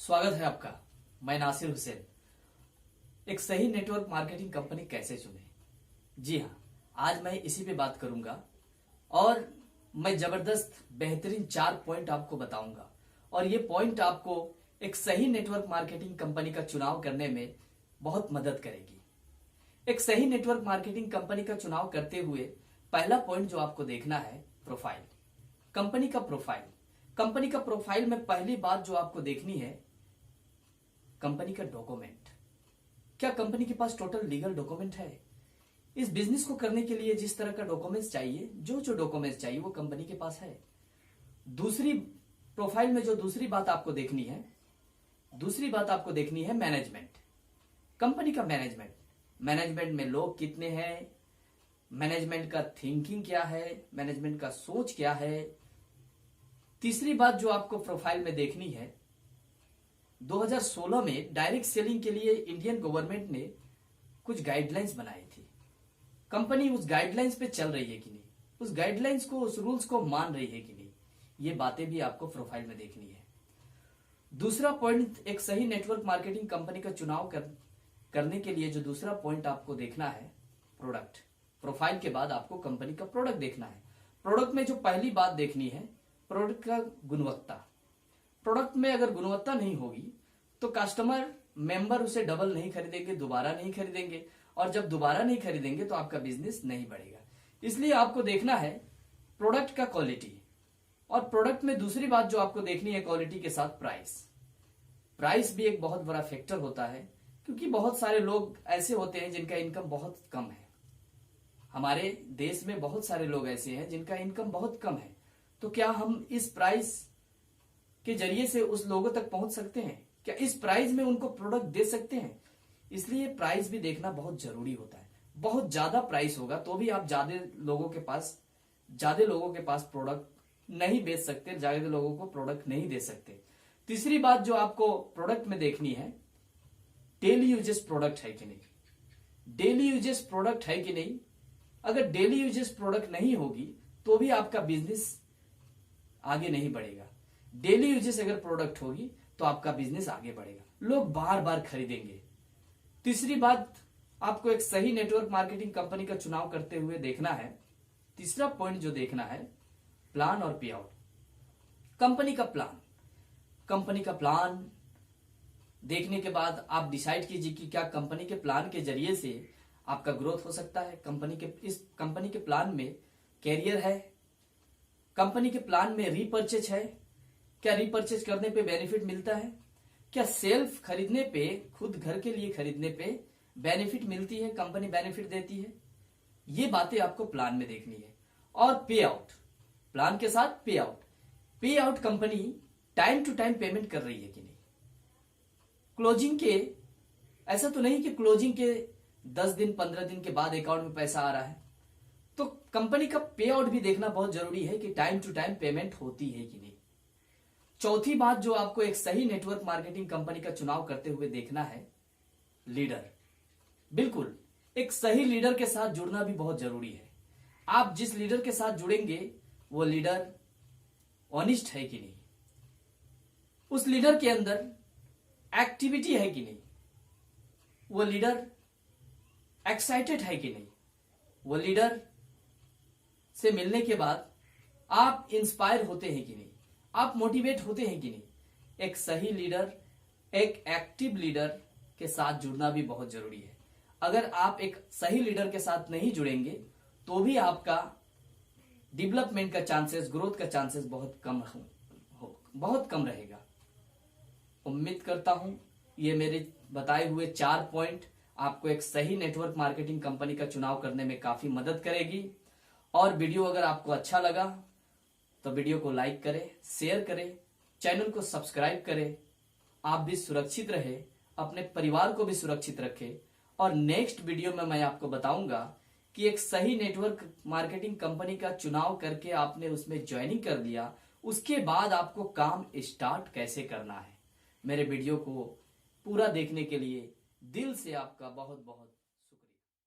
स्वागत है आपका। मैं नासिर हुसैन। एक सही नेटवर्क मार्केटिंग कंपनी कैसे चुने, जी हाँ, आज मैं इसी पे बात करूंगा और मैं जबरदस्त बेहतरीन 4 पॉइंट आपको बताऊंगा और ये पॉइंट आपको एक सही नेटवर्क मार्केटिंग कंपनी का चुनाव करने में बहुत मदद करेगी। एक सही नेटवर्क मार्केटिंग कंपनी का चुनाव करते हुए पहला पॉइंट जो आपको देखना है, प्रोफाइल। कंपनी का प्रोफाइल। कंपनी का प्रोफाइल में पहली बात जो आपको देखनी है, कंपनी का डॉक्यूमेंट। क्या कंपनी के पास टोटल लीगल डॉक्यूमेंट है? इस बिजनेस को करने के लिए जिस तरह का डॉक्यूमेंट्स चाहिए, जो डॉक्यूमेंट्स चाहिए वो कंपनी के पास है। दूसरी प्रोफाइल में जो दूसरी बात आपको देखनी है मैनेजमेंट। कंपनी का मैनेजमेंट में लोग कितने हैं, मैनेजमेंट का थिंकिंग क्या है, मैनेजमेंट का सोच क्या है। तीसरी बात जो आपको प्रोफाइल में देखनी है, 2016 में डायरेक्ट सेलिंग के लिए इंडियन गवर्नमेंट ने कुछ गाइडलाइंस बनाई थी। कंपनी उस गाइडलाइंस पे चल रही है कि नहीं, उस गाइडलाइंस को, उस रूल्स को मान रही है कि नहीं, ये बातें भी आपको प्रोफाइल में देखनी है। दूसरा पॉइंट, एक सही नेटवर्क मार्केटिंग कंपनी का चुनाव करने के लिए जो दूसरा पॉइंट आपको देखना है, प्रोडक्ट। प्रोफाइल के बाद आपको कंपनी का प्रोडक्ट देखना है। प्रोडक्ट में जो पहली बात देखनी है, प्रोडक्ट का गुणवत्ता। प्रोडक्ट में अगर गुणवत्ता नहीं होगी तो कस्टमर मेंबर उसे डबल नहीं खरीदेंगे, दोबारा नहीं खरीदेंगे, और जब दोबारा नहीं खरीदेंगे तो आपका बिजनेस नहीं बढ़ेगा। इसलिए आपको देखना है प्रोडक्ट का क्वालिटी। और प्रोडक्ट में दूसरी बात जो आपको देखनी है, क्वालिटी के साथ प्राइस। प्राइस भी एक बहुत बड़ा फैक्टर होता है, क्योंकि बहुत सारे लोग ऐसे होते हैं जिनका इनकम बहुत कम है। हमारे देश में बहुत सारे लोग ऐसे हैं जिनका इनकम बहुत कम है। तो क्या हम इस प्राइस के जरिए से उस लोगों तक पहुंच सकते हैं? क्या इस प्राइस में उनको प्रोडक्ट दे सकते हैं? इसलिए प्राइस भी देखना बहुत जरूरी होता है। बहुत ज्यादा प्राइस होगा तो भी आप ज्यादा लोगों के पास प्रोडक्ट नहीं बेच सकते, ज्यादा लोगों को प्रोडक्ट नहीं दे सकते। तीसरी बात जो आपको प्रोडक्ट में देखनी है, डेली यूजेस प्रोडक्ट है कि नहीं। डेली यूजेस प्रोडक्ट है कि नहीं। अगर डेली यूजेस प्रोडक्ट नहीं होगी तो भी आपका बिजनेस आगे नहीं बढ़ेगा। डेली यूजेस अगर प्रोडक्ट होगी तो आपका बिजनेस आगे बढ़ेगा, लोग बार बार खरीदेंगे। तीसरी बात आपको एक सही नेटवर्क मार्केटिंग कंपनी का चुनाव करते हुए देखना है, तीसरा पॉइंट जो देखना है, प्लान और पे आउट। कंपनी का प्लान देखने के बाद आप डिसाइड कीजिए कि क्या कंपनी के प्लान के जरिए से आपका ग्रोथ हो सकता है। इस कंपनी के प्लान में कैरियर है, कंपनी के प्लान में रीपर्चेज है, क्या रीपर्चेज करने पे बेनिफिट मिलता है, क्या सेल्फ खरीदने पे, खुद घर के लिए खरीदने पे बेनिफिट मिलती है, कंपनी बेनिफिट देती है। ये बातें आपको प्लान में देखनी है। और पे आउट, प्लान के साथ pay out company time to time payment कर रही है कि नहीं। क्लोजिंग के, ऐसा तो नहीं कि क्लोजिंग के 10 दिन 15 दिन के बाद अकाउंट में पैसा आ रहा है। तो कंपनी का पे आउट भी देखना बहुत जरूरी है कि टाइम टू टाइम पेमेंट होती है कि नहीं। चौथी बात जो आपको एक सही नेटवर्क मार्केटिंग कंपनी का चुनाव करते हुए देखना है, लीडर। बिल्कुल, एक सही लीडर के साथ जुड़ना भी बहुत जरूरी है। आप जिस लीडर के साथ जुड़ेंगे वो लीडर ऑनेस्ट है कि नहीं, उस लीडर के अंदर एक्टिविटी है कि नहीं, वो लीडर एक्साइटेड है कि नहीं, वो लीडर से मिलने के बाद आप इंस्पायर होते हैं कि नहीं, आप मोटिवेट होते हैं कि नहीं। एक सही लीडर, एक एक्टिव लीडर के साथ जुड़ना भी बहुत जरूरी है। अगर आप एक सही लीडर के साथ नहीं जुड़ेंगे तो भी आपका डेवलपमेंट का चांसेस, ग्रोथ का चांसेस बहुत कम रहेगा। उम्मीद करता हूं ये मेरे बताए हुए 4 पॉइंट आपको एक सही नेटवर्क मार्केटिंग कंपनी का चुनाव करने में काफी मदद करेगी। और वीडियो अगर आपको अच्छा लगा तो वीडियो को लाइक करें, शेयर करें, चैनल को सब्सक्राइब करें। आप भी सुरक्षित रहे, अपने परिवार को भी सुरक्षित रखें। और नेक्स्ट वीडियो में मैं आपको बताऊंगा कि एक सही नेटवर्क मार्केटिंग कंपनी का चुनाव करके आपने उसमें ज्वाइनिंग कर लिया, उसके बाद आपको काम स्टार्ट कैसे करना है। मेरे वीडियो को पूरा देखने के लिए दिल से आपका बहुत बहुत